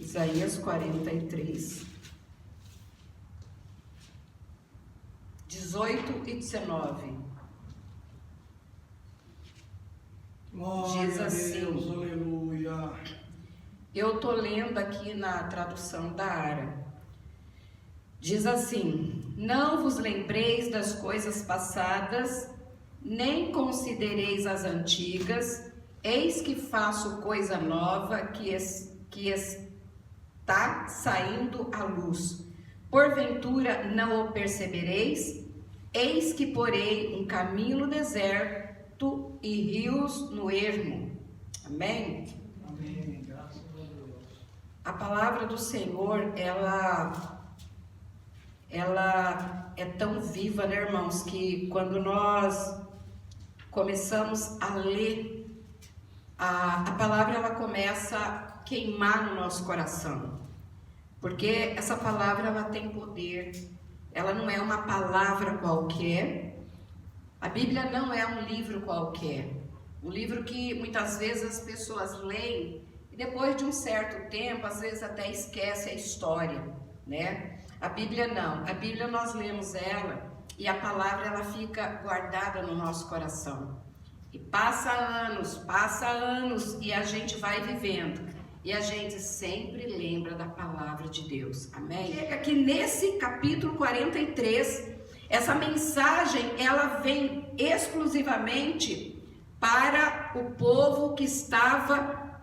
Isaías 43, 18 e 19. Glória Diz assim, a Deus, aleluia. Eu estou lendo aqui na tradução da Ara. Diz assim: Não vos lembreis das coisas passadas, nem considereis as antigas, eis que faço coisa nova que está saindo à luz. Porventura não o percebereis? Eis que porei um caminho no deserto e rios no ermo. Amém? Amém, graças a Deus. A palavra do Senhor, ela é tão viva, né, irmãos, que quando nós começamos a ler, a palavra ela começa a queimar no nosso coração. Porque essa palavra ela tem poder, ela não é uma palavra qualquer, a Bíblia não é um livro qualquer, um livro que muitas vezes as pessoas leem e depois de um certo tempo, às vezes até esquece a história, né? A Bíblia não, a Bíblia nós lemos ela e a palavra ela fica guardada no nosso coração. E passa anos e a gente vai vivendo. E a gente sempre lembra da palavra de Deus, amém? Chega que nesse capítulo 43, essa mensagem, ela vem exclusivamente para o povo que estava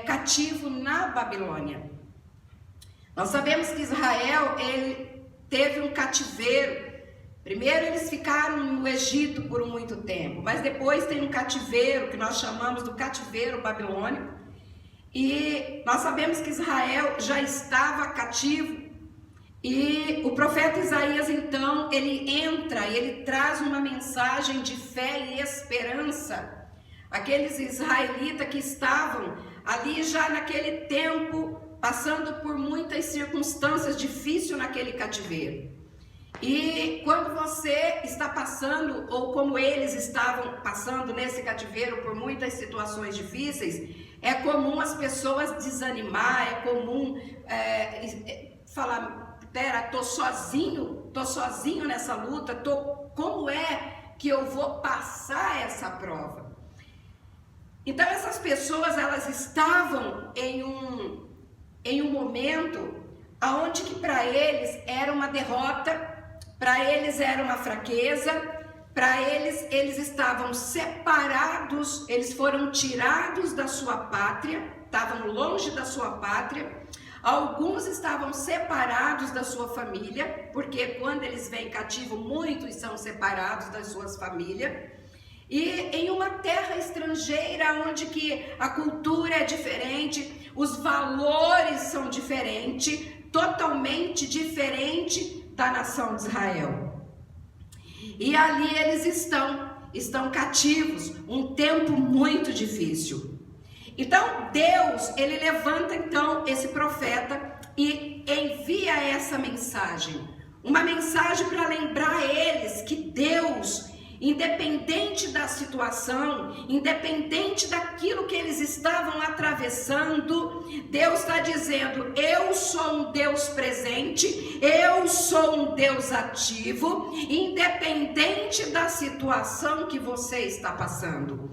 cativo na Babilônia. Nós sabemos que Israel, ele teve um cativeiro. Primeiro eles ficaram no Egito por muito tempo, mas depois tem um cativeiro, que nós chamamos do cativeiro babilônico. E nós sabemos que Israel já estava cativo e o profeta Isaías então ele entra e ele traz uma mensagem de fé e esperança. Aqueles israelitas que estavam ali já naquele tempo passando por muitas circunstâncias difíceis naquele cativeiro. E quando você está passando, ou como eles estavam passando nesse cativeiro por muitas situações difíceis, é comum as pessoas desanimar, é comum falar, pera, tô sozinho nessa luta, como é que eu vou passar essa prova? Então essas pessoas, elas estavam em um momento onde que para eles era uma derrota, para eles era uma fraqueza, para eles estavam separados, eles foram tirados da sua pátria, estavam longe da sua pátria. Alguns estavam separados da sua família, porque quando eles vêm cativo, muitos são separados das suas famílias. E em uma terra estrangeira, onde que a cultura é diferente, os valores são diferentes, totalmente diferente da nação de Israel. E ali eles estão cativos, um tempo muito difícil. Então Deus, ele levanta então esse profeta e envia essa mensagem. Uma mensagem para lembrar eles que Deus, independente da situação, independente daquilo que eles estavam atravessando, Deus está dizendo: eu sou um Deus presente, eu sou um Deus ativo, independente da situação que você está passando.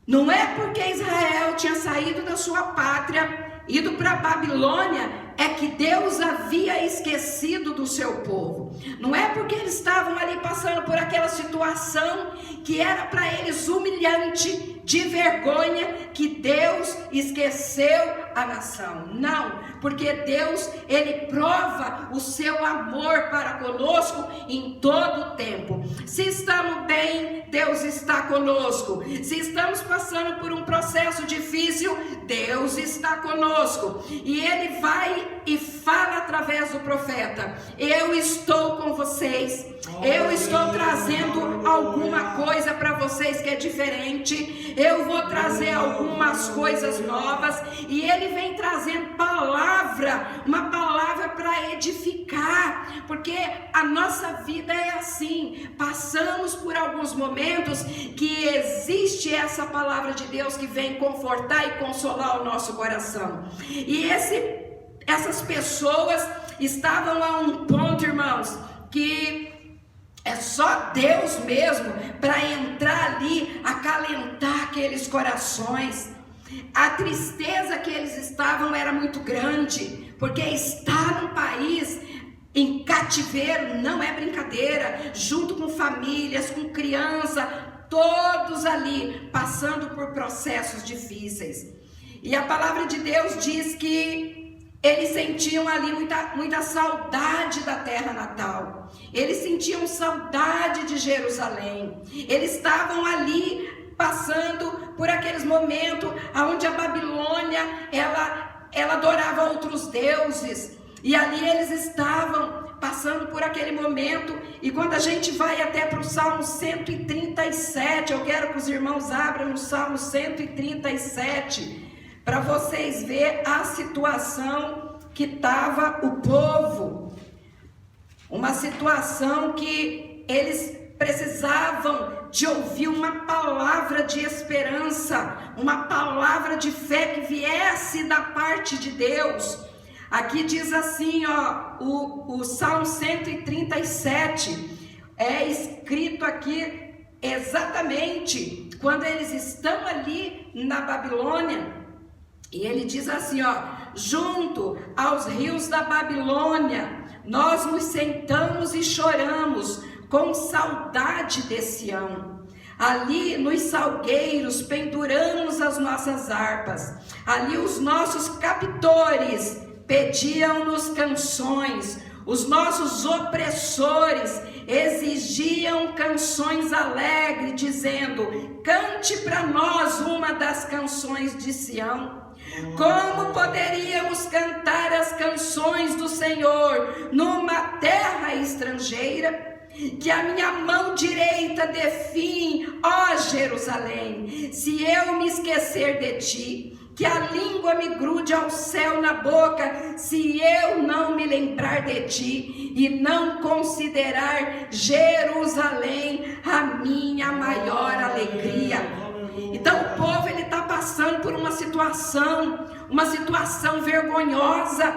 Não é porque Israel tinha saído da sua pátria, ido para a Babilônia, é que Deus havia esquecido do seu povo. Não é porque eles estavam ali passando por aquela situação que era para eles humilhante, de vergonha, que Deus esqueceu a nação. Não, porque Deus, ele prova o seu amor para conosco em todo o tempo. Se estamos bem, Deus está conosco. Se estamos passando por um processo difícil, Deus está conosco. E ele vai e fala através do profeta: eu estou com vocês, eu estou trazendo alguma coisa para vocês que é diferente, eu vou trazer algumas coisas novas. E Ele vem trazendo uma palavra para edificar, porque a nossa vida é assim, passamos por alguns momentos que existe essa palavra de Deus que vem confortar e consolar o nosso coração. E essas pessoas estavam a um ponto, irmãos, que é só Deus mesmo para entrar ali, acalentar aqueles corações. A tristeza que eles estavam era muito grande, porque estar num país em cativeiro não é brincadeira, junto com famílias, com criança, todos ali passando por processos difíceis. E a palavra de Deus diz que eles sentiam ali muita saudade da terra natal. Eles sentiam saudade de Jerusalém. Eles estavam ali passando por aqueles momentos onde a Babilônia ela adorava outros deuses. E ali eles estavam passando por aquele momento. E quando a gente vai até para o Salmo 137, eu quero que os irmãos abram no Salmo 137, para vocês verem a situação que estava o povo. Uma situação que eles precisavam de ouvir uma palavra de esperança, uma palavra de fé que viesse da parte de Deus. Aqui diz assim, o Salmo 137, é escrito aqui exatamente quando eles estão ali na Babilônia. E ele diz assim, junto aos rios da Babilônia, nós nos sentamos e choramos com saudade de Sião. Ali nos salgueiros penduramos as nossas harpas. Ali os nossos captores pediam-nos canções. Os nossos opressores exigiam canções alegres, dizendo: cante para nós uma das canções de Sião. Como poderíamos cantar as canções do Senhor numa terra estrangeira? Que a minha mão direita dê fim, ó Jerusalém, se eu me esquecer de ti. Que a língua me grude ao céu na boca, se eu não me lembrar de ti e não considerar Jerusalém a minha maior alegria. Então o povo ele está passando por uma situação vergonhosa.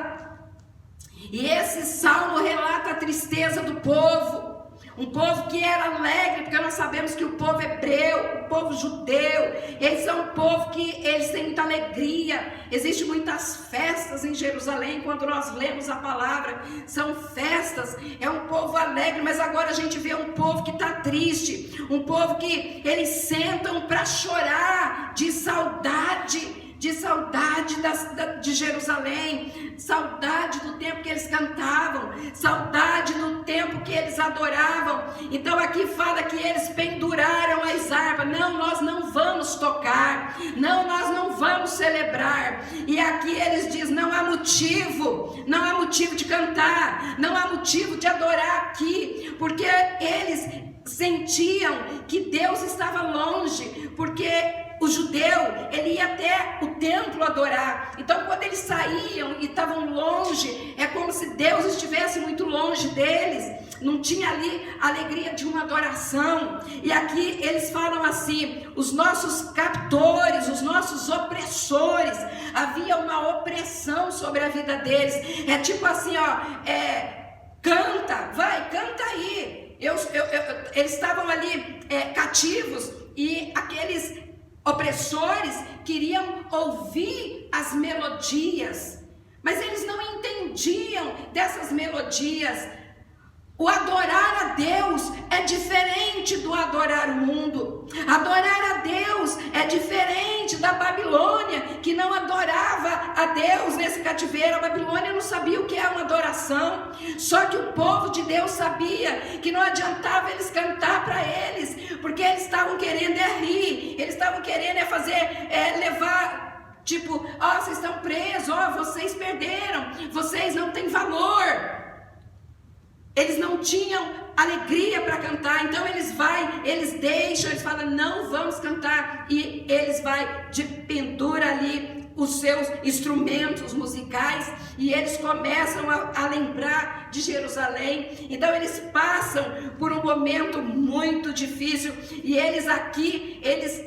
E esse salmo relata a tristeza do povo. Um povo que era alegre, porque nós sabemos que o povo hebreu, o povo judeu, eles são um povo que eles têm muita alegria. Existem muitas festas em Jerusalém, quando nós lemos a palavra, são festas, é um povo alegre. Mas agora a gente vê um povo que está triste, um povo que eles sentam para chorar de saudade de Jerusalém, saudade do tempo que eles cantavam, saudade do tempo que eles adoravam. Então aqui fala que eles penduraram as harpas. Não, nós não vamos tocar, não, nós não vamos celebrar. E aqui eles dizem: não há motivo de cantar, não há motivo de adorar aqui, porque eles sentiam que Deus estava longe, porque o judeu, ele ia até o templo adorar. Então quando eles saíam e estavam longe, é como se Deus estivesse muito longe deles. Não tinha ali a alegria de uma adoração. E aqui eles falam assim: os nossos captores, os nossos opressores, havia uma opressão sobre a vida deles. É tipo assim, canta, vai, canta aí. Eles estavam ali cativos, e aqueles opressores queriam ouvir as melodias, mas eles não entendiam dessas melodias. O adorar a Deus é diferente do adorar o mundo. Adorar a Deus é diferente da Babilônia, que não adorava a Deus nesse cativeiro. A Babilônia não sabia o que é uma adoração. Só que o povo de Deus sabia que não adiantava eles cantar para eles, porque eles estavam querendo rir, eles estavam querendo levar, tipo, vocês estão presos, vocês perderam, vocês não têm valor. Eles não tinham alegria para cantar, então eles deixam, eles falam, não vamos cantar, e eles pendura ali os seus instrumentos musicais, e eles começam a lembrar de Jerusalém. Então eles passam por um momento muito difícil, e eles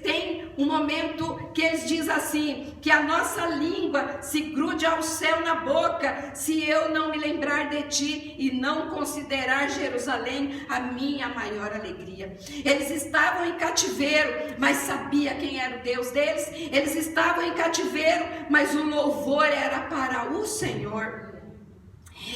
têm um momento que eles dizem assim, que a nossa língua se grude ao céu na boca, se eu não me lembrar de ti e não considerar Jerusalém a minha maior alegria. Eles estavam em cativeiro, mas sabia quem era o Deus deles. Eles estavam em cativeiro, mas o louvor era para o Senhor.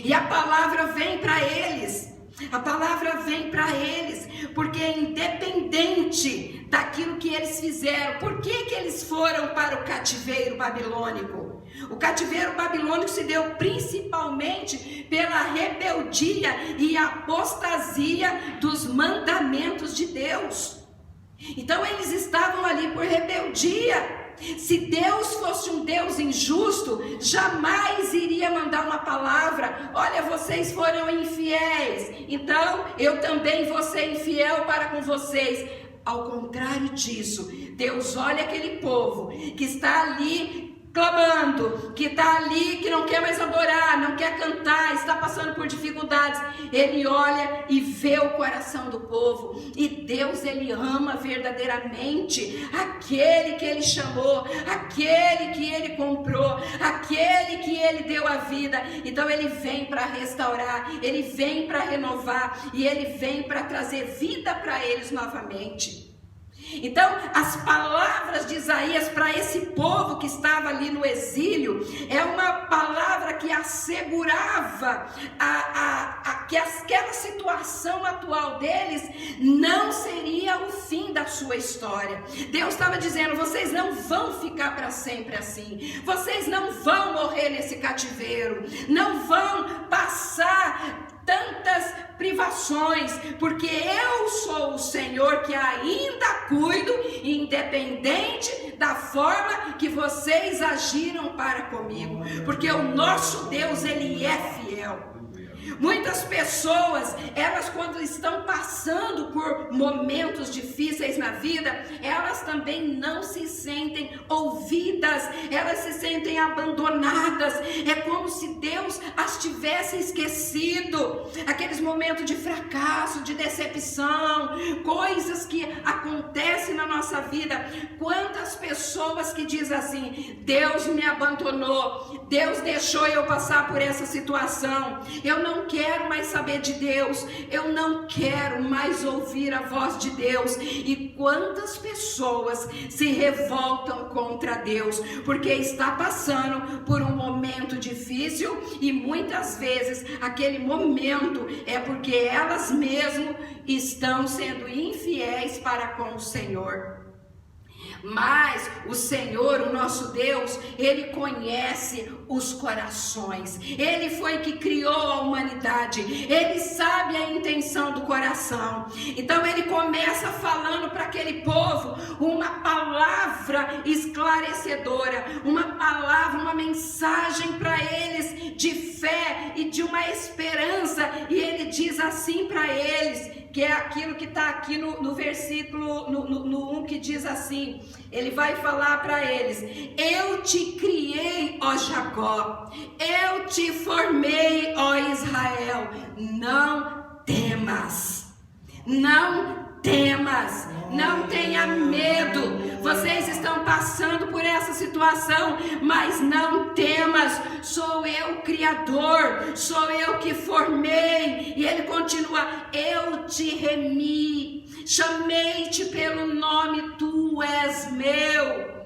E a palavra vem para eles. A palavra vem para eles, porque independente daquilo que eles fizeram, por que eles foram para o cativeiro babilônico? O cativeiro babilônico se deu principalmente pela rebeldia e apostasia dos mandamentos de Deus. Então eles estavam ali por rebeldia. Se Deus fosse um Deus injusto, jamais iria mandar uma palavra, olha, vocês foram infiéis, então eu também vou ser infiel para com vocês. Ao contrário disso, Deus olha aquele povo que está ali clamando, que está ali, que não quer mais adorar, não quer cantar, está passando por dificuldades. Ele olha e vê o coração do povo, e Deus, ele ama verdadeiramente aquele que ele chamou, aquele que ele comprou, aquele que ele deu a vida. Então ele vem para restaurar, ele vem para renovar, e ele vem para trazer vida para eles novamente. Então, as palavras de Isaías para esse povo que estava ali no exílio, é uma palavra que assegurava que aquela situação atual deles não seria o fim da sua história. Deus estava dizendo, vocês não vão ficar para sempre assim, vocês não vão morrer nesse cativeiro, não vão passar tantas privações, porque eu sou o Senhor que ainda cuido, independente da forma que vocês agiram para comigo, porque o nosso Deus, ele é fiel. Muitas pessoas, elas quando estão passando por momentos difíceis na vida, elas também não se sentem ouvidas, elas se sentem abandonadas. É como se Deus as tivesse esquecido. Aqueles momentos de fracasso, de decepção, coisas que acontecem na nossa vida. Quantas pessoas que dizem assim, Deus me abandonou, Deus deixou eu passar por essa situação, eu não quero mais saber de Deus, eu não quero mais ouvir a voz de Deus. E quantas pessoas se revoltam contra Deus, porque está passando por um momento difícil, e muitas vezes aquele momento é porque elas mesmas estão sendo infiéis para com o Senhor. Mas o Senhor, o nosso Deus, ele conhece os corações. Ele foi que criou a humanidade. Ele sabe a intenção do coração. Então ele começa falando para aquele povo uma palavra esclarecedora, uma palavra, uma mensagem para eles de fé e de uma esperança. E ele diz assim para eles, que é aquilo que está aqui no versículo, no 1, que diz assim, ele vai falar para eles, eu te criei, ó Jacó, eu te formei, ó Israel, não temas, não temas, não tenha medo. Vocês estão passando por essa situação, mas não temas, sou eu o Criador, sou eu que formei. E ele continua, eu te remi, chamei-te pelo nome, tu és meu.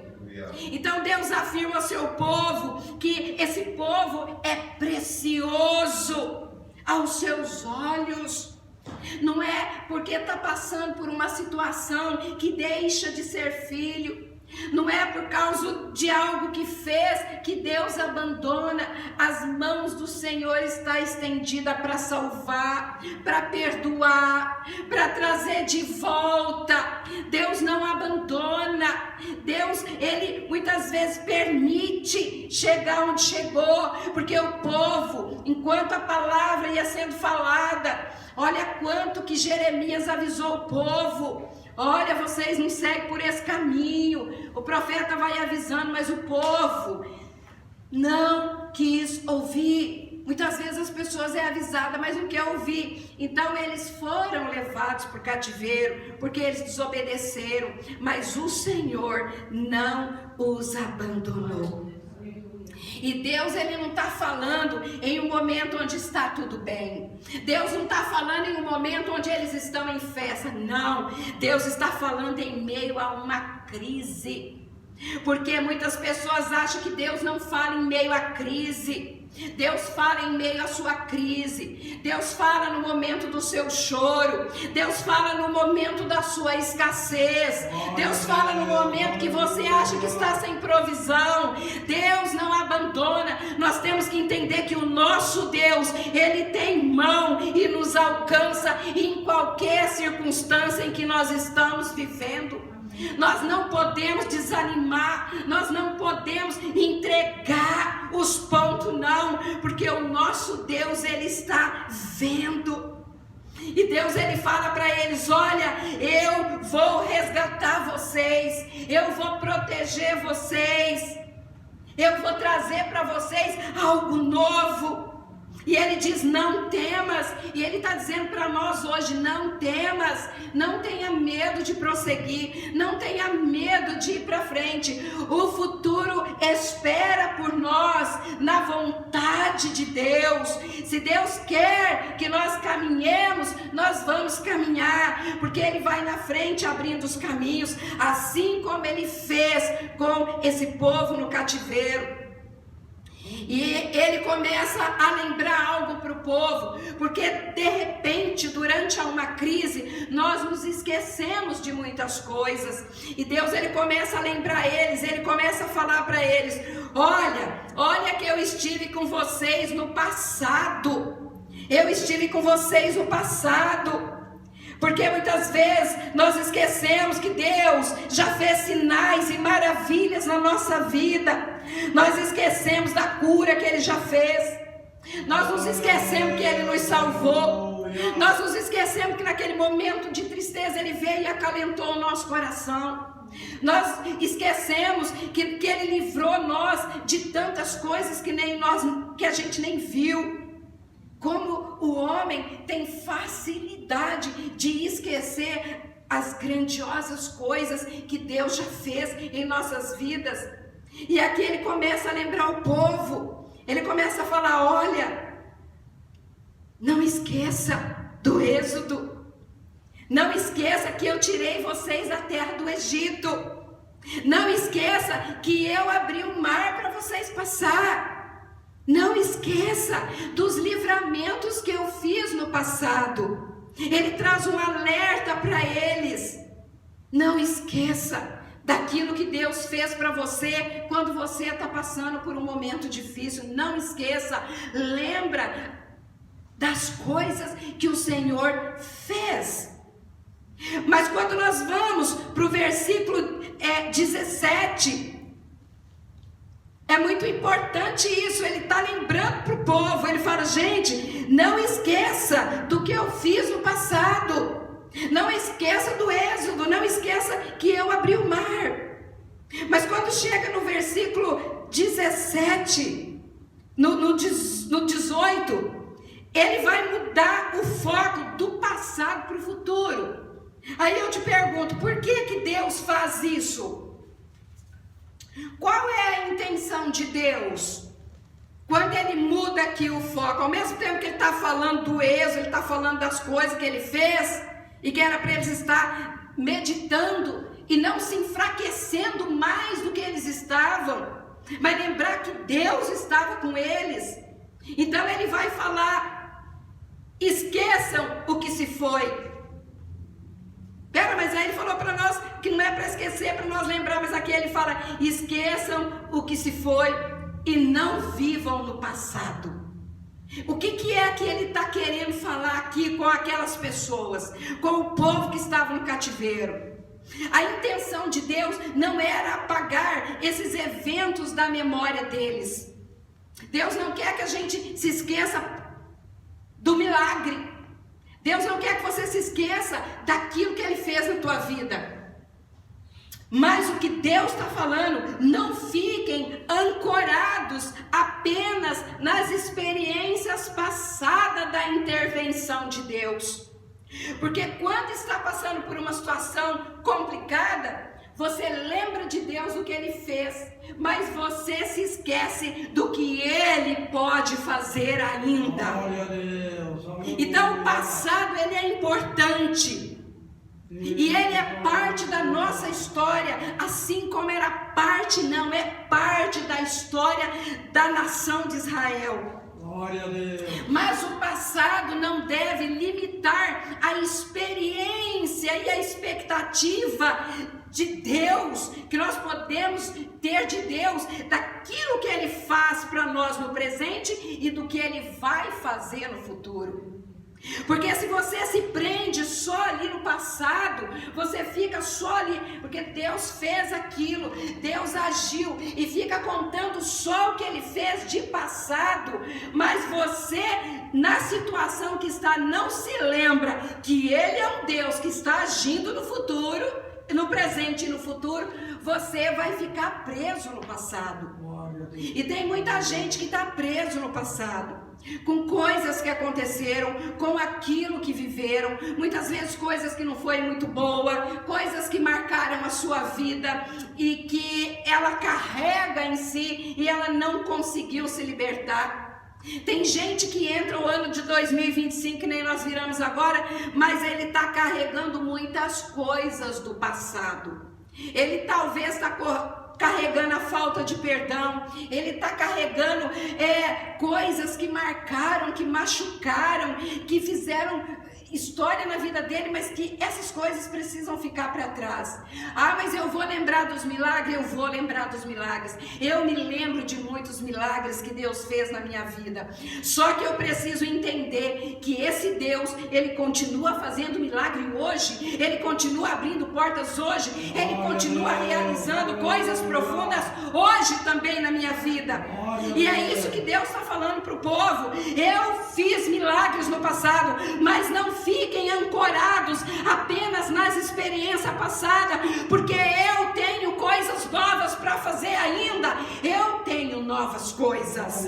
Então Deus afirma ao seu povo que esse povo é precioso aos seus olhos. Não é porque está passando por uma situação que deixa de ser filho. Não é por causa de algo que fez que Deus abandona. As mãos do Senhor estão estendidas para salvar, para perdoar, para trazer de volta. Deus não abandona. Deus, ele muitas vezes permite chegar onde chegou, porque o povo, enquanto a palavra ia sendo falada, olha quanto que Jeremias avisou o povo: olha, vocês não seguem por esse caminho. O profeta vai avisando, mas o povo não quis ouvir. Muitas vezes as pessoas é avisada, mas não quer ouvir. Então eles foram levados para o cativeiro, porque eles desobedeceram. Mas o Senhor não os abandonou. E Deus, Ele não está falando em um momento onde está tudo bem. Deus não está falando em um momento onde eles estão em festa. Não, Deus está falando em meio a uma crise. Porque muitas pessoas acham que Deus não fala em meio à crise. Deus fala em meio à sua crise. Deus fala no momento do seu choro. Deus fala no momento da sua escassez. Deus fala no momento que você acha que está sem provisão. Deus não abandona. Nós temos que entender que o nosso Deus, Ele tem mão e nos alcança em qualquer circunstância em que nós estamos vivendo. Nós não podemos desanimar, nós não podemos entregar os pontos, não, porque o nosso Deus, Ele está vendo. E Deus, Ele fala para eles: olha, eu vou resgatar vocês, eu vou proteger vocês, eu vou trazer para vocês algo novo. E Ele diz: não temas. E Ele está dizendo para nós hoje: não temas, não tenha medo de prosseguir, não tenha medo de ir para frente. O futuro espera por nós na vontade de Deus. Se Deus quer que nós caminhemos, nós vamos caminhar, porque Ele vai na frente abrindo os caminhos, assim como Ele fez com esse povo no cativeiro. E Ele começa a lembrar algo para o povo, porque de repente, durante uma crise, nós nos esquecemos de muitas coisas. E Deus, Ele começa a lembrar eles, Ele começa a falar para eles: olha que eu estive com vocês no passado. Eu estive com vocês no passado. Porque muitas vezes nós esquecemos que Deus já fez sinais e maravilhas na nossa vida. Nós esquecemos da cura que Ele já fez. Nós nos esquecemos que Ele nos salvou. Nós nos esquecemos que naquele momento de tristeza Ele veio e acalentou o nosso coração. Nós esquecemos que Ele livrou nós de tantas coisas que a gente nem viu. Como o homem tem facilidade de esquecer as grandiosas coisas que Deus já fez em nossas vidas. E aqui Ele começa a lembrar o povo. Ele começa a falar: olha, não esqueça do êxodo. Não esqueça que eu tirei vocês da terra do Egito. Não esqueça que eu abri o mar para vocês passar. Não esqueça dos livramentos que eu fiz no passado. Ele traz um alerta para eles. Não esqueça daquilo que Deus fez para você quando você está passando por um momento difícil. Não esqueça. Lembra das coisas que o Senhor fez. Mas quando nós vamos para o versículo 17... é muito importante isso. Ele está lembrando para o povo. Ele fala: gente, não esqueça do que eu fiz no passado. Não esqueça do êxodo. Não esqueça que eu abri o mar. Mas quando chega no versículo 17, no 18, ele vai mudar o foco do passado para o futuro. Aí eu te pergunto: por que Deus faz isso? Qual é a intenção de Deus quando Ele muda aqui o foco? Ao mesmo tempo que Ele está falando do êxodo, Ele está falando das coisas que Ele fez e que era para eles estar meditando e não se enfraquecendo mais do que eles estavam, mas lembrar que Deus estava com eles. Então Ele vai falar: esqueçam o que se foi. Mas aí Ele falou para nós que não é para esquecer, para nós lembrar. Mas aqui Ele fala: esqueçam o que se foi e não vivam no passado. O que é que Ele está querendo falar aqui com aquelas pessoas, com o povo que estava no cativeiro? A intenção de Deus não era apagar esses eventos da memória deles. Deus não quer que a gente se esqueça do milagre. Deus não quer que você se esqueça daquilo que Ele fez na tua vida. Mas o que Deus está falando, não fiquem ancorados apenas nas experiências passadas da intervenção de Deus. Porque quando está passando por uma situação complicada, você lembra de Deus, do que Ele fez, mas você se esquece do que Ele pode fazer ainda. Glória a Deus. Então o passado, ele é importante. E ele é parte da nossa história, assim como era parte, não é parte da história da nação de Israel. Glória a Deus. Mas o passado não deve limitar a experiência e a expectativa de Deus, que nós podemos ter de Deus, daquilo que Ele faz para nós no presente e do que Ele vai fazer no futuro. Porque se você se prende só ali no passado, você fica só ali, porque Deus fez aquilo, Deus agiu, e fica contando só o que Ele fez de passado, mas você, na situação que está, não se lembra que Ele é um Deus que está agindo no futuro, no presente e no futuro. Você vai ficar preso no passado. E tem muita gente que está preso no passado, com coisas que aconteceram, com aquilo que viveram, muitas vezes coisas que não foi muito boa, coisas que marcaram a sua vida e que ela carrega em si e ela não conseguiu se libertar. Tem gente que entra o ano de 2025, que nem nós viramos agora, mas ele está carregando muitas coisas do passado. Ele talvez está carregando a falta de perdão, ele está carregando coisas que marcaram, que machucaram, que fizeram história na vida dele, mas que essas coisas precisam ficar para trás. Ah, mas eu vou lembrar dos milagres, eu vou lembrar dos milagres. Eu me lembro de muitos milagres que Deus fez na minha vida. Só que eu preciso entender que esse Deus, Ele continua fazendo milagre hoje, Ele continua abrindo portas hoje, Ele continua realizando coisas profundas hoje também na minha vida. E é isso que Deus está falando para o povo. Eu fiz milagres no passado, mas não fiquem ancorados apenas nas experiências passadas, porque eu tenho coisas novas para fazer ainda. Eu tenho novas coisas.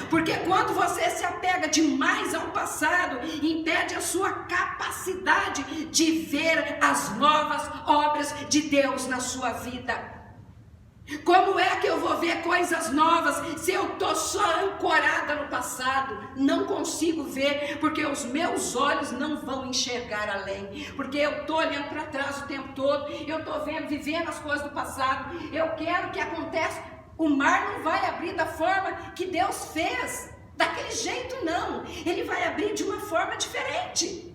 Porque quando você se apega demais ao passado, impede a sua capacidade de ver as novas obras de Deus na sua vida. Como é que eu vou ver coisas novas se eu estou só ancorada no passado? Não consigo ver, porque os meus olhos não vão enxergar além. Porque eu estou olhando para trás o tempo todo, eu estou vivendo as coisas do passado. Eu quero que aconteça. O mar não vai abrir da forma que Deus fez, daquele jeito não. Ele vai abrir de uma forma diferente.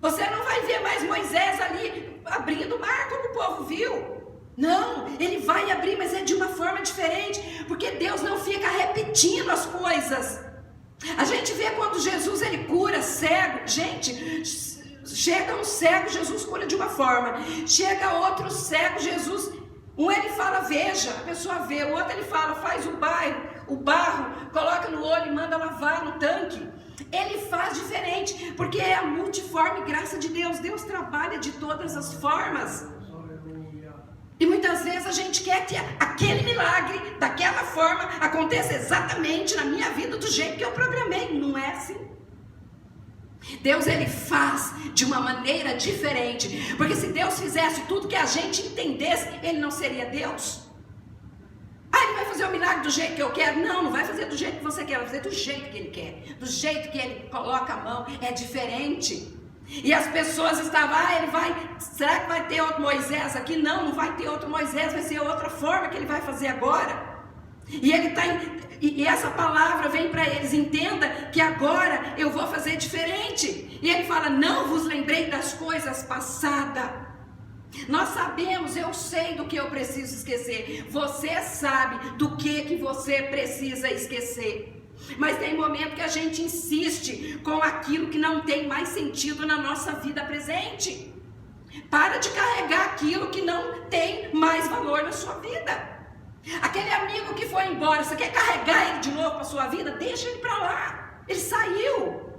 Você não vai ver mais Moisés ali abrindo o mar como o povo viu. Não, Ele vai abrir, mas é de uma forma diferente, porque Deus não fica repetindo as coisas. A gente vê quando Jesus ele cura cego, gente, chega um cego, Jesus cura de uma forma, chega outro cego, Jesus, um ele fala veja, a pessoa vê, o outro ele fala faz o barro, coloca no olho e manda lavar no tanque. Ele faz diferente, porque é a multiforme graça de Deus. Deus trabalha de todas as formas. E muitas vezes a gente quer que aquele milagre, daquela forma, aconteça exatamente na minha vida do jeito que eu programei. Não é assim. Deus, Ele faz de uma maneira diferente. Porque se Deus fizesse tudo que a gente entendesse, Ele não seria Deus. Ah, Ele vai fazer o milagre do jeito que eu quero? Não, não vai fazer do jeito que você quer, vai fazer do jeito que Ele quer. Do jeito que Ele coloca a mão, é diferente. E as pessoas estavam, será que vai ter outro Moisés aqui? Não, não vai ter outro Moisés, vai ser outra forma que Ele vai fazer agora. E Ele está, e essa palavra vem para eles, entenda que agora eu vou fazer diferente. E Ele fala, não vos lembrei das coisas passadas. Nós sabemos, eu sei do que eu preciso esquecer. Você sabe do que você precisa esquecer. Mas tem momento que a gente insiste com aquilo que não tem mais sentido na nossa vida presente. Para de carregar aquilo que não tem mais valor na sua vida. Aquele amigo que foi embora, você quer carregar ele de novo para a sua vida? Deixa ele para lá. Ele saiu.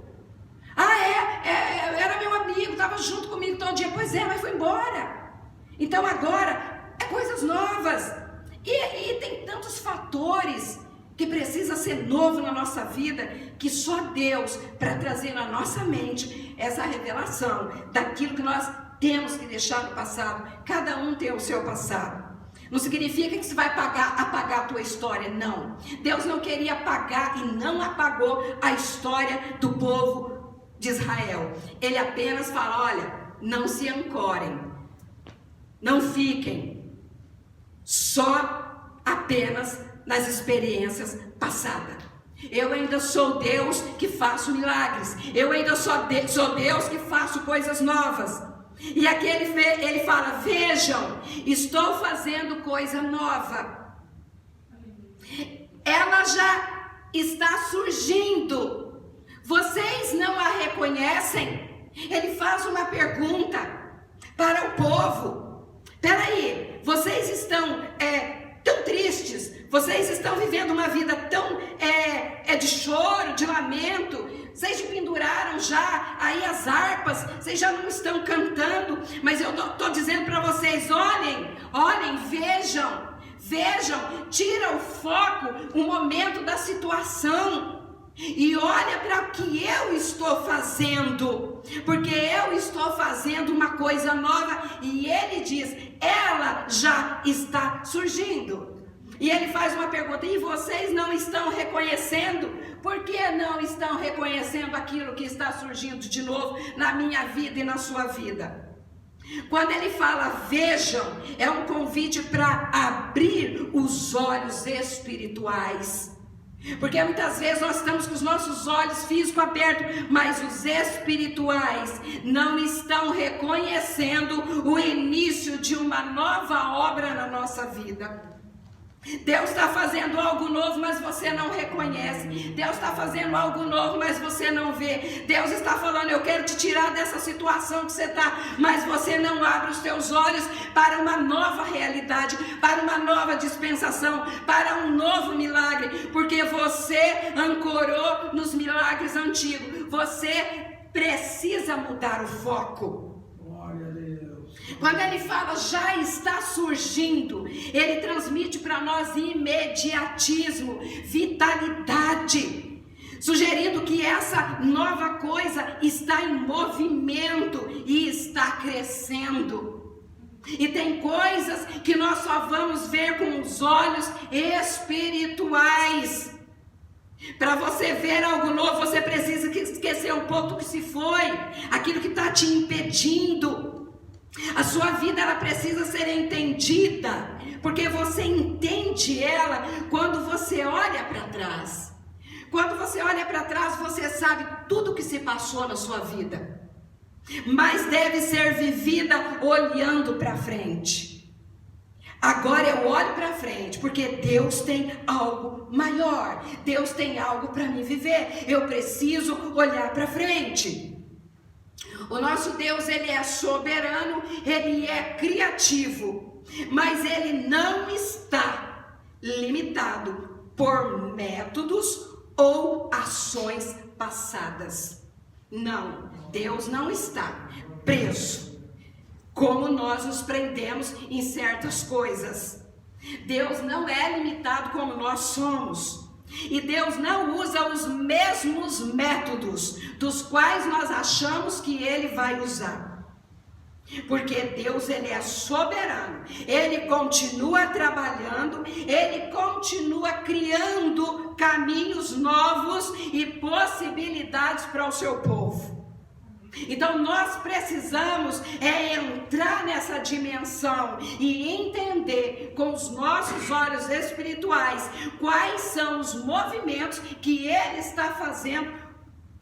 Era meu amigo, estava junto comigo todo dia. Pois é, mas foi embora. Então agora é coisas novas. E tem tantos fatores que precisa ser novo na nossa vida, que só Deus, para trazer na nossa mente essa revelação daquilo que nós temos que deixar no passado. Cada um tem o seu passado. Não significa que você vai apagar a tua história, não. Deus não queria apagar e não apagou a história do povo de Israel. Ele apenas fala, olha, não se ancorem, não fiquem só apenas nas experiências passadas. Eu ainda sou Deus que faço milagres. Eu ainda sou Deus que faço coisas novas. E aqui ele fala, vejam, estou fazendo coisa nova. Ela já está surgindo. Vocês não a reconhecem? Ele faz uma pergunta para o povo. Peraí, vocês estão tão tristes, vocês estão vivendo uma vida tão de choro, de lamento, vocês penduraram já aí as harpas, vocês já não estão cantando, mas eu estou dizendo para vocês, olhem, vejam, tira o foco, o momento da situação, e olha para o que eu estou fazendo, porque eu estou fazendo uma coisa nova, e ele diz, ela já está surgindo. E ele faz uma pergunta, e vocês não estão reconhecendo? Por que não estão reconhecendo aquilo que está surgindo de novo na minha vida e na sua vida? Quando ele fala vejam, é um convite para abrir os olhos espirituais. Porque muitas vezes nós estamos com os nossos olhos físicos abertos, mas os espirituais não estão reconhecendo o início de uma nova obra na nossa vida. Deus está fazendo algo novo, mas você não reconhece. Deus está fazendo algo novo, mas você não vê. Deus está falando, eu quero te tirar dessa situação que você está, mas você não abre os seus olhos para uma nova realidade, para uma nova dispensação, para um novo milagre, porque você ancorou nos milagres antigos. Você precisa mudar o foco. Quando ele fala já está surgindo, ele transmite para nós imediatismo, vitalidade, sugerindo que essa nova coisa está em movimento e está crescendo. E tem coisas que nós só vamos ver com os olhos espirituais. Para você ver algo novo, você precisa esquecer um pouco do que se foi, aquilo que está te impedindo. A sua vida ela precisa ser entendida, porque você entende ela quando você olha para trás. Quando você olha para trás, você sabe tudo que se passou na sua vida, mas deve ser vivida olhando para frente. Agora eu olho para frente, porque Deus tem algo maior, Deus tem algo para me viver, eu preciso olhar para frente. O nosso Deus, ele é soberano, ele é criativo, mas ele não está limitado por métodos ou ações passadas. Não, Deus não está preso, como nós nos prendemos em certas coisas. Deus não é limitado como nós somos. E Deus não usa os mesmos métodos dos quais nós achamos que Ele vai usar. Porque Deus, Ele é soberano. Ele continua trabalhando, Ele continua criando caminhos novos e possibilidades para o seu povo. Então nós precisamos entrar nessa dimensão e entender com os nossos olhos espirituais quais são os movimentos que Ele está fazendo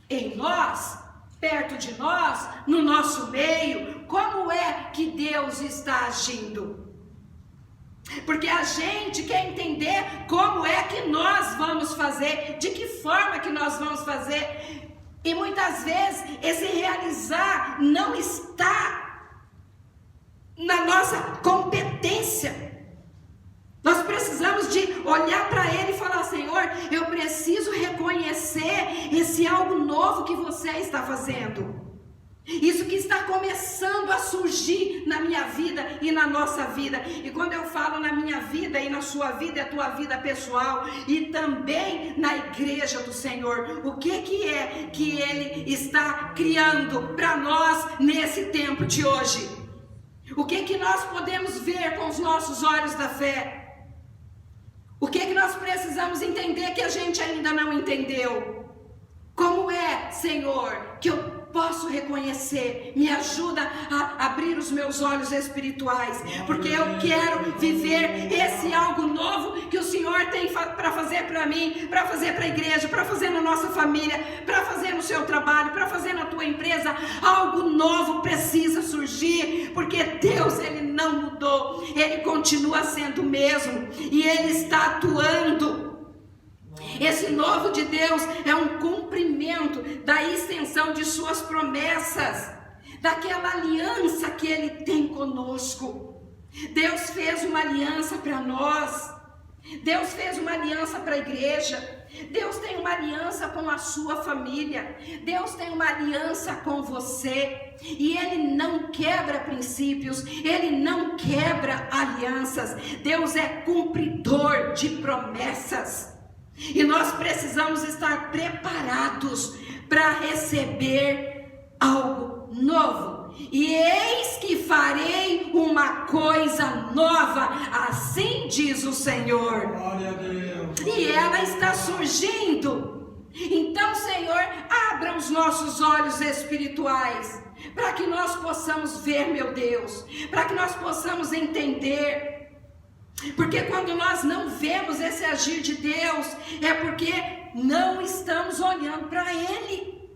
em nós, perto de nós, no nosso meio, como é que Deus está agindo. Porque a gente quer entender como é que nós vamos fazer, de que forma que nós vamos fazer. E muitas vezes esse realizar não está na nossa competência. Nós precisamos de olhar para Ele e falar: Senhor, eu preciso reconhecer esse algo novo que você está fazendo. Isso que está começando a surgir na minha vida e na nossa vida. E quando eu falo na minha vida e na sua vida, é a tua vida pessoal e também na igreja do Senhor. O que é que Ele está criando para nós nesse tempo de hoje? O que nós podemos ver com os nossos olhos da fé? O que nós precisamos entender que a gente ainda não entendeu? Como é, Senhor, que eu posso reconhecer? Me ajuda a abrir os meus olhos espirituais, porque eu quero viver esse algo novo que o Senhor tem para fazer para mim, para fazer para a igreja, para fazer na nossa família, para fazer no seu trabalho, para fazer na tua empresa. Algo novo precisa surgir, porque Deus, Ele não mudou, Ele continua sendo o mesmo e Ele está atuando. Esse novo de Deus é um cumprimento da extensão de suas promessas, daquela aliança que Ele tem conosco. Deus fez uma aliança para nós, Deus fez uma aliança para a igreja, Deus tem uma aliança com a sua família, Deus tem uma aliança com você, e Ele não quebra princípios, Ele não quebra alianças. Deus é cumpridor de promessas. E nós precisamos estar preparados para receber algo novo. E eis que farei uma coisa nova, assim diz o Senhor. Glória a Deus. E ela está surgindo. Então, Senhor, abra os nossos olhos espirituais, para que nós possamos ver, meu Deus, para que nós possamos entender. Porque quando nós não vemos esse agir de Deus, é porque não estamos olhando para Ele.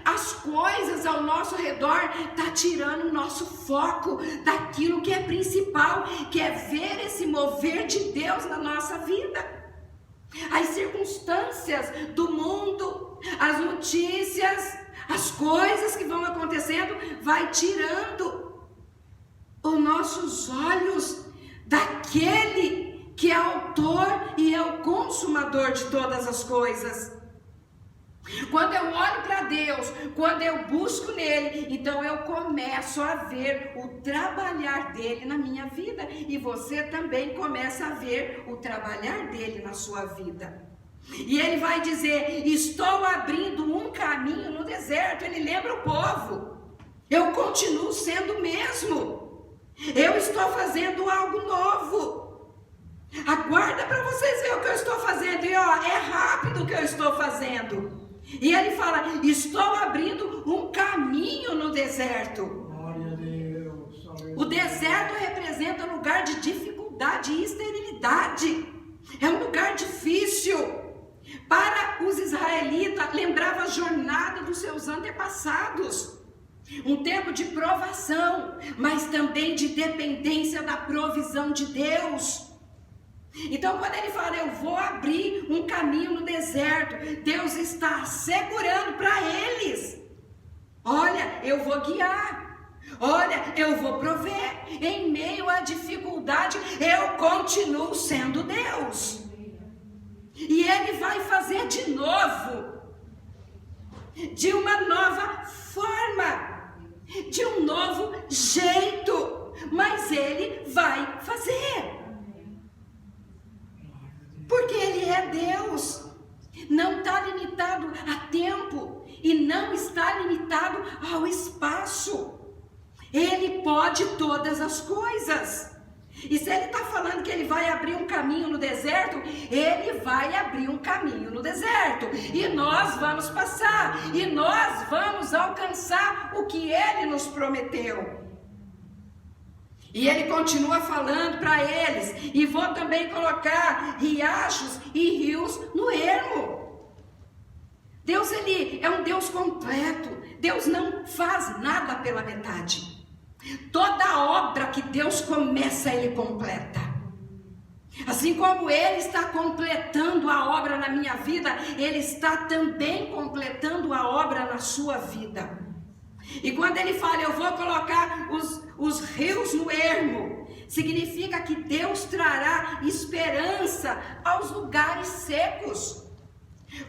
As coisas ao nosso redor estão tirando o nosso foco daquilo que é principal, que é ver esse mover de Deus na nossa vida. As circunstâncias do mundo, as notícias, as coisas que vão acontecendo, vai tirando os nossos olhos daquele que é autor e é o consumador de todas as coisas. Quando eu olho para Deus, quando eu busco nele, então eu começo a ver o trabalhar dele na minha vida, e você também começa a ver o trabalhar dele na sua vida. E ele vai dizer: estou abrindo um caminho no deserto. Ele lembra o povo: eu continuo sendo o mesmo. Eu estou fazendo algo novo. Aguarda para vocês verem o que eu estou fazendo. E é rápido o que eu estou fazendo. E ele fala: estou abrindo um caminho no deserto. Glória a Deus. O deserto representa um lugar de dificuldade e esterilidade. É um lugar difícil. Para os israelitas, lembrava a jornada dos seus antepassados. Um tempo de provação, mas também de dependência da provisão de Deus. Então, quando ele fala: eu vou abrir um caminho no deserto, Deus está assegurando para eles: olha, eu vou guiar, olha, eu vou prover. Em meio à dificuldade, eu continuo sendo Deus. E Ele vai fazer de novo, de uma nova forma, de um novo jeito, mas Ele vai fazer, porque Ele é Deus. Não está limitado a tempo e não está limitado ao espaço. Ele pode todas as coisas. E se Ele está falando que Ele vai abrir um caminho no deserto, Ele vai abrir um caminho no deserto, e nós vamos passar, e nós vamos alcançar o que Ele nos prometeu. E Ele continua falando para eles: e vou também colocar riachos e rios no ermo. Deus, Ele é um Deus completo. Deus não faz nada pela metade. Toda obra que Deus começa, Ele completa. Assim como Ele está completando a obra na minha vida, Ele está também completando a obra na sua vida. E quando ele fala, eu vou colocar os rios no ermo, significa que Deus trará esperança aos lugares secos.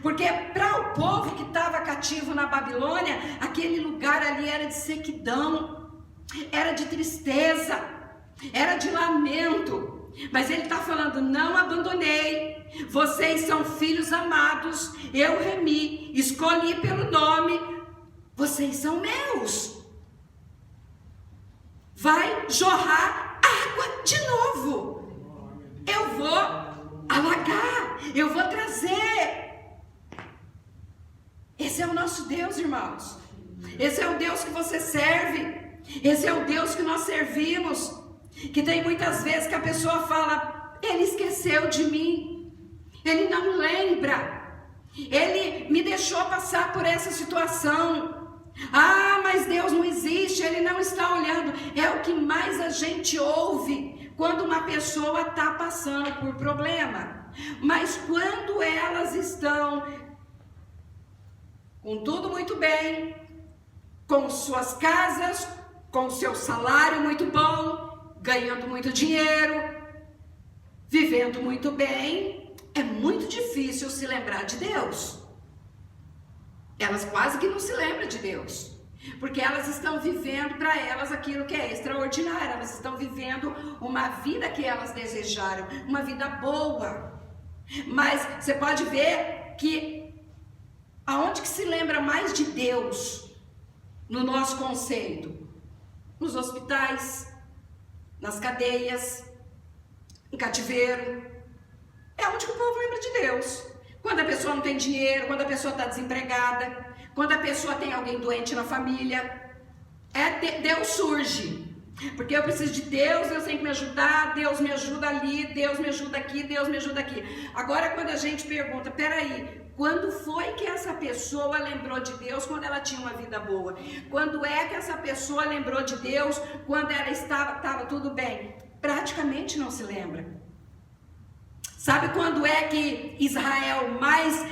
Porque para o povo que estava cativo na Babilônia, aquele lugar ali era de sequidão, era de tristeza, era de lamento. Mas ele está falando, não abandonei, vocês são filhos amados, eu remi, escolhi pelo nome, vocês são meus. Vai jorrar água de novo. Eu vou alagar, eu vou trazer. Esse é o nosso Deus, irmãos. Esse é o Deus que você serve. Esse é o Deus que nós servimos. Que tem muitas vezes que a pessoa fala, ele esqueceu de mim, ele não lembra, ele me deixou passar por essa situação. Ah, mas Deus não existe, ele não está olhando. É o que mais a gente ouve quando uma pessoa está passando por problema. Mas quando elas estão com tudo muito bem, com suas casas, com seu salário muito bom, ganhando muito dinheiro, vivendo muito bem, é muito difícil se lembrar de Deus. Elas quase que não se lembram de Deus, porque elas estão vivendo para elas aquilo que é extraordinário, elas estão vivendo uma vida que elas desejaram, uma vida boa. Mas você pode ver que aonde que se lembra mais de Deus no nosso conceito? Nos hospitais, nas cadeias, em cativeiro. É onde que o povo lembra de Deus. Quando a pessoa não tem dinheiro, quando a pessoa está desempregada, quando a pessoa tem alguém doente na família, Deus surge. Porque eu preciso de Deus, Deus tem que me ajudar, Deus me ajuda ali, Deus me ajuda aqui, Deus me ajuda aqui. Agora quando a gente pergunta, peraí, quando foi que essa pessoa lembrou de Deus quando ela tinha uma vida boa? Quando é que essa pessoa lembrou de Deus quando ela estava tudo bem? Praticamente não se lembra. Sabe quando é que Israel mais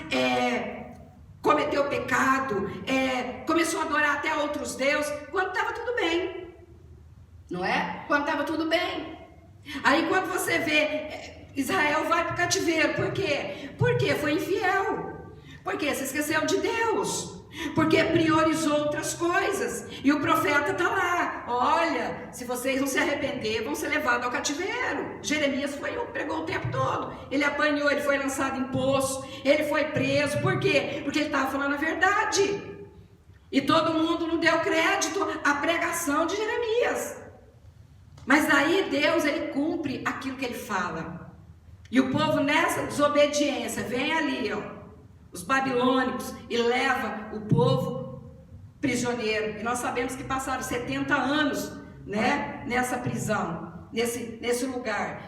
cometeu pecado, começou a adorar até outros deuses? Quando estava tudo bem, não é? Quando estava tudo bem. Aí quando você vê, Israel vai para o cativeiro, por quê? Porque foi infiel. Porque se esqueceu de Deus, porque priorizou outras coisas. E o profeta está lá, olha, se vocês não se arrepender, vão ser levados ao cativeiro. Jeremias pregou o tempo todo, ele apanhou, ele foi lançado em poço, ele foi preso, por quê? Porque ele estava falando a verdade. E todo mundo não deu crédito à pregação de Jeremias. Mas aí Deus, ele cumpre aquilo que ele fala. E o povo nessa desobediência, vem ali, ó, os babilônicos, e leva o povo prisioneiro. E nós sabemos que passaram 70 anos, né, nessa prisão, nesse lugar.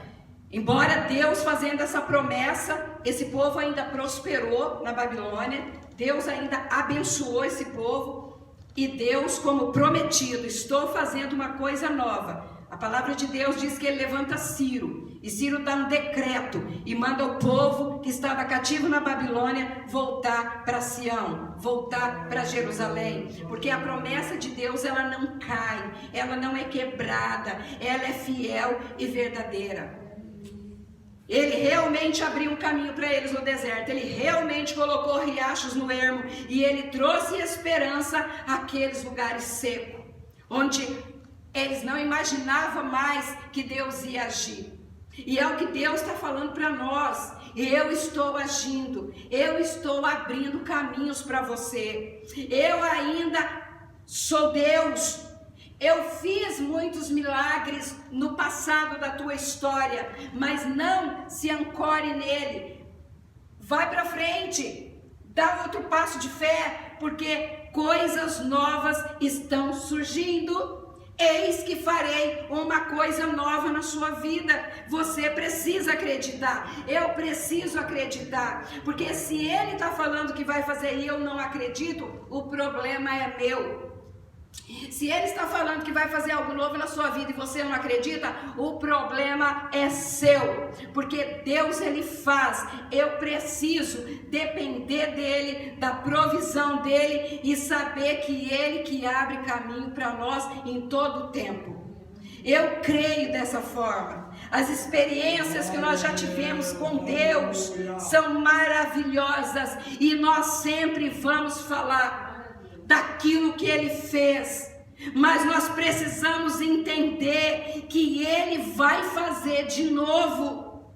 Embora Deus fazendo essa promessa, esse povo ainda prosperou na Babilônia, Deus ainda abençoou esse povo, e Deus, como prometido, estou fazendo uma coisa nova. A palavra de Deus diz que ele levanta Ciro, e Ciro dá um decreto e manda o povo que estava cativo na Babilônia voltar para Sião, voltar para Jerusalém, porque a promessa de Deus, ela não cai, ela não é quebrada, ela é fiel e verdadeira. Ele realmente abriu um caminho para eles no deserto, ele realmente colocou riachos no ermo, e ele trouxe esperança àqueles lugares secos, onde eles não imaginavam mais que Deus ia agir. E é o que Deus está falando para nós. Eu estou agindo, eu estou abrindo caminhos para você. Eu ainda sou Deus. Eu fiz muitos milagres no passado da tua história, mas não se ancore nele. Vai para frente, dá outro passo de fé, porque coisas novas estão surgindo. Eis que farei uma coisa nova na sua vida. Você precisa acreditar. Eu preciso acreditar. Porque se ele está falando que vai fazer e eu não acredito, o problema é meu. Se Ele está falando que vai fazer algo novo na sua vida e você não acredita, o problema é seu, porque Deus Ele faz. Eu preciso depender dEle, da provisão dEle e saber que Ele que abre caminho para nós em todo o tempo. Eu creio dessa forma. As experiências que nós já tivemos com Deus são maravilhosas e nós sempre vamos falar daquilo que Ele fez, mas nós precisamos entender que Ele vai fazer de novo.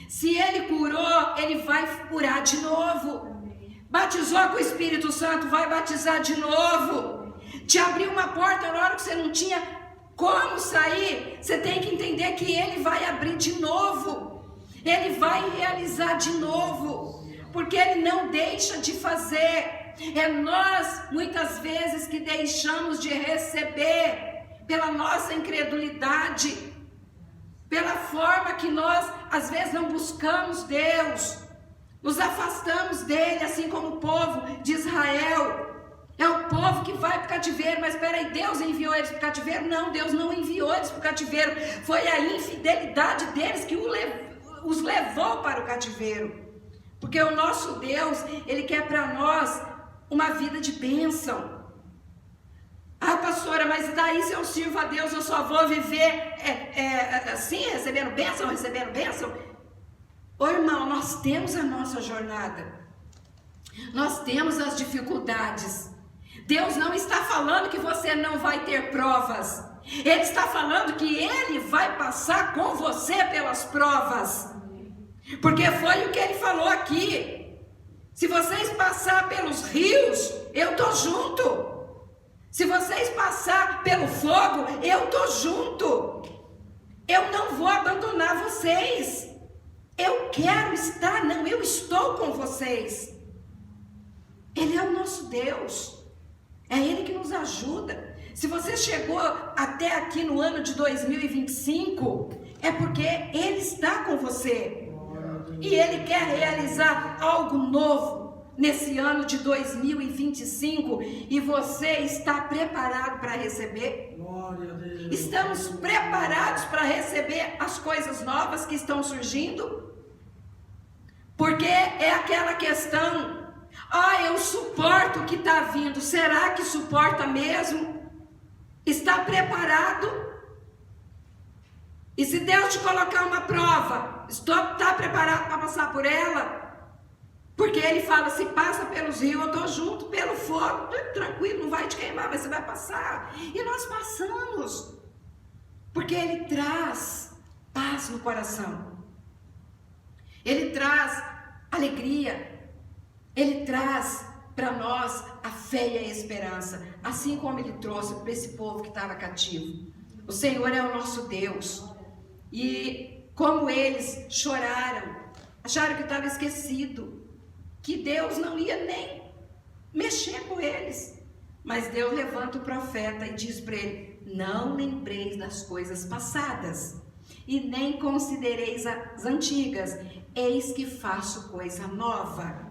Se Ele curou, Ele vai curar de novo. Batizou com o Espírito Santo, vai batizar de novo. Te abriu uma porta na hora que você não tinha como sair, você tem que entender que Ele vai abrir de novo. Ele vai realizar de novo, porque Ele não deixa de fazer. É nós, muitas vezes, que deixamos de receber pela nossa incredulidade, pela forma que nós, às vezes, não buscamos Deus, nos afastamos dEle, assim como o povo de Israel. É o povo que vai para o cativeiro, mas espera aí, Deus enviou eles para o cativeiro? Não, Deus não enviou eles para o cativeiro, foi a infidelidade deles que os levou para o cativeiro. Porque o nosso Deus, Ele quer para nós uma vida de bênção. Ah, pastora, mas daí se eu sirvo a Deus, eu só vou viver assim, recebendo bênção? Ô irmão, nós temos a nossa jornada, nós temos as dificuldades. Deus não está falando que você não vai ter provas, Ele está falando que Ele vai passar com você pelas provas, porque foi o que Ele falou aqui. Se vocês passar pelos rios, eu estou junto. Se vocês passar pelo fogo, eu estou junto. Eu não vou abandonar vocês. Eu quero estar, não, eu estou com vocês. Ele é o nosso Deus. É Ele que nos ajuda. Se você chegou até aqui no ano de 2025, é porque Ele está com você. E Ele quer realizar algo novo nesse ano de 2025. E você está preparado para receber? Estamos preparados para receber as coisas novas que estão surgindo? Porque é aquela questão: ah, eu suporto o que está vindo. Será que suporta mesmo? Está preparado? E se Deus te colocar uma prova, está preparado para passar por ela? Porque Ele fala, se passa pelos rios, eu estou junto, pelo fogo, tranquilo, não vai te queimar, mas você vai passar. E nós passamos, porque Ele traz paz no coração, Ele traz alegria, Ele traz para nós a fé e a esperança, assim como Ele trouxe para esse povo que estava cativo. O Senhor é o nosso Deus. E como eles choraram, acharam que estava esquecido, que Deus não ia nem mexer com eles. Mas Deus levanta o profeta e diz para ele: não lembreis das coisas passadas, e nem considereis as antigas, eis que faço coisa nova.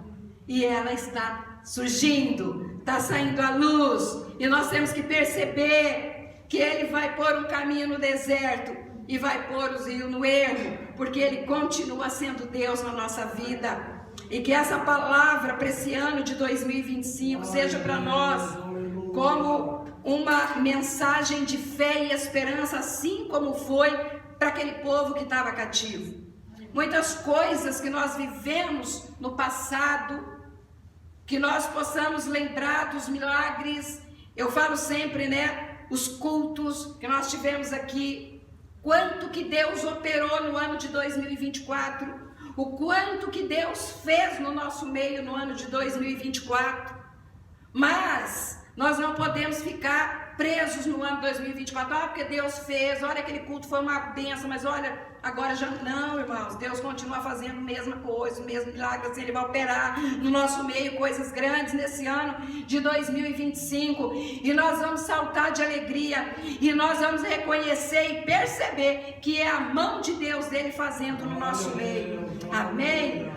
E ela está surgindo, está saindo à luz, e nós temos que perceber que Ele vai pôr um caminho no deserto, e vai pôr os rios no ermo, porque Ele continua sendo Deus na nossa vida. E que essa palavra para esse ano de 2025 seja para nós como uma mensagem de fé e esperança, assim como foi para aquele povo que estava cativo. Muitas coisas que nós vivemos no passado, que nós possamos lembrar dos milagres. Eu falo sempre, né, os cultos que nós tivemos aqui, quanto que Deus operou no ano de 2024, o quanto que Deus fez no nosso meio no ano de 2024, mas nós não podemos ficar presos no ano 2024, porque Deus fez, olha, aquele culto foi uma bênção, mas olha, agora já não, irmãos, Deus continua fazendo a mesma coisa, o mesmo milagre, assim, Ele vai operar no nosso meio coisas grandes nesse ano de 2025, e nós vamos saltar de alegria, e nós vamos reconhecer e perceber que é a mão de Deus dele fazendo no nosso meio, amém?